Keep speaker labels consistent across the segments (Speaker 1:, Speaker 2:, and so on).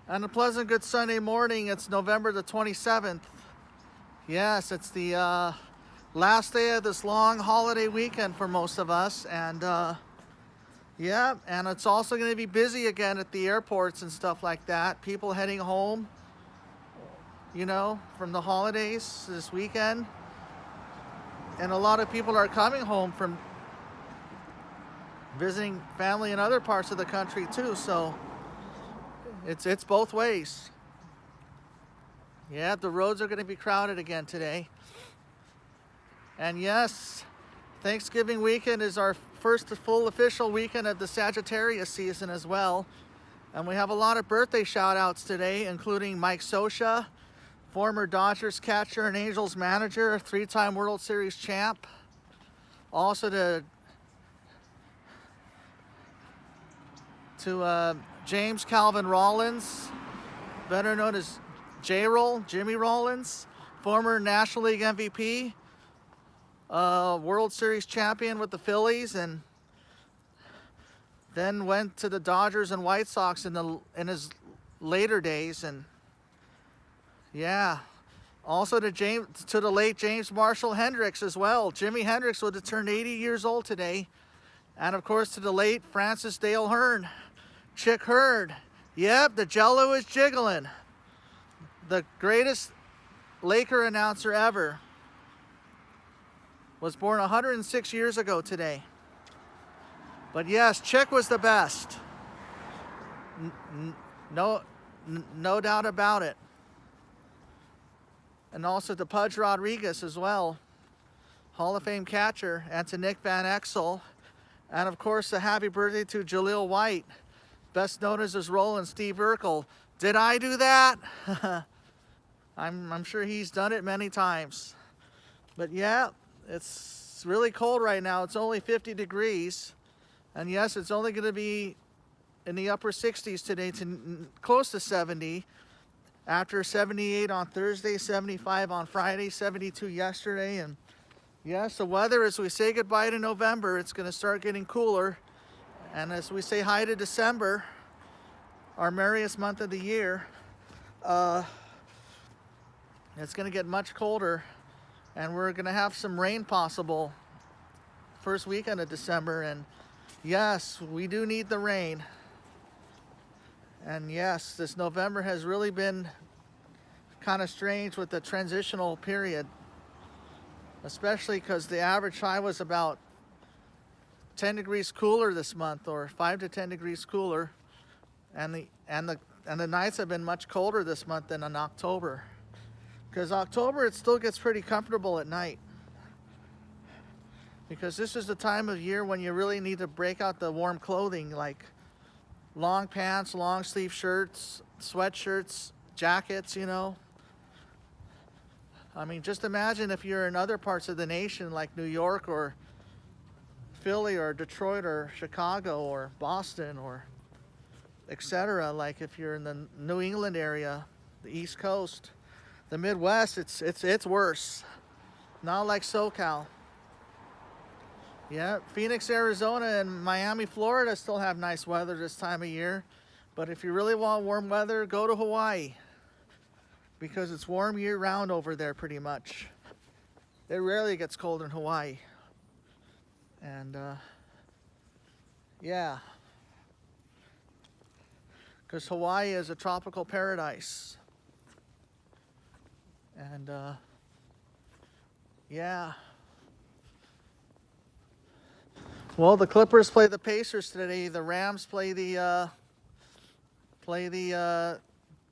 Speaker 1: And a pleasant good Sunday morning. It's November the 27th. Yes, it's the last day of this long holiday weekend for most of us. And yeah, and it's also going to be busy again at the airports and stuff like that. People heading home, from the holidays this weekend. And a lot of people are coming home from visiting family in other parts of the country too. So it's both ways. Yeah, the roads are going to be crowded again today. And yes, Thanksgiving weekend is our first full official weekend of the Sagittarius season as well. And we have a lot of birthday shout outs today, including Mike Scioscia, former Dodgers catcher and Angels manager, three-time World Series champ. Also to James Calvin Rollins, better known as J-Roll, Jimi Rollins, former National League MVP, World Series champion with the Phillies, and then went to the Dodgers and White Sox in his later days. And yeah, also to the late James Marshall Hendrix as well. Jimi Hendrix would have turned 80 years old today. And of course to the late Francis Dale Hearn, Chick Hearn. Yep, the Jello is jiggling. The greatest Laker announcer ever was born 106 years ago today. But yes, Chick was the best. No doubt about it. And also to Pudge Rodriguez as well, Hall of Fame catcher, and to Nick Van Exel. And of course, a happy birthday to Jaleel White, best known as his role in Steve Urkel. Did I do that? I'm sure he's done it many times. But yeah, it's really cold right now. It's only 50 degrees. And yes, it's only going to be in the upper 60s today, to close to 70. After 78 on Thursday, 75 on Friday, 72 yesterday. And yes, the weather, as we say goodbye to November, it's going to start getting cooler. And as we say hi to December, our merriest month of the year, it's going to get much colder. And we're going to have some rain possible first weekend of December. And yes, we do need the rain. And yes, this November has really been kind of strange with the transitional period, especially because the average high was about 10 degrees cooler this month, or 5 to 10 degrees cooler, and the nights have been much colder this month than in October. Because October, it still gets pretty comfortable at night, because this is the time of year when you really need to break out the warm clothing, like long pants, long sleeve shirts, sweatshirts, jackets, I mean, just imagine if you're in other parts of the nation like New York or Philly or Detroit or Chicago or Boston or etc. Like if you're in the New England area, the East Coast, the Midwest, it's worse. Not like SoCal. Yeah, Phoenix, Arizona, and Miami, Florida still have nice weather this time of year. But if you really want warm weather, go to Hawaii, because it's warm year-round over there pretty much. It rarely gets cold in Hawaii. And yeah, because Hawaii is a tropical paradise. And yeah. Well, the Clippers play the Pacers today. The Rams play the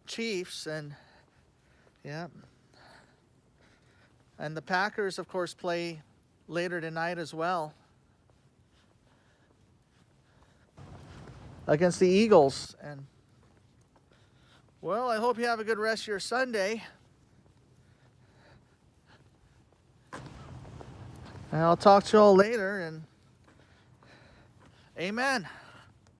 Speaker 1: Chiefs, and yeah. And the Packers, of course, play later tonight as well against the Eagles. And well, I hope you have a good rest of your Sunday. And I'll talk to you all later, and amen.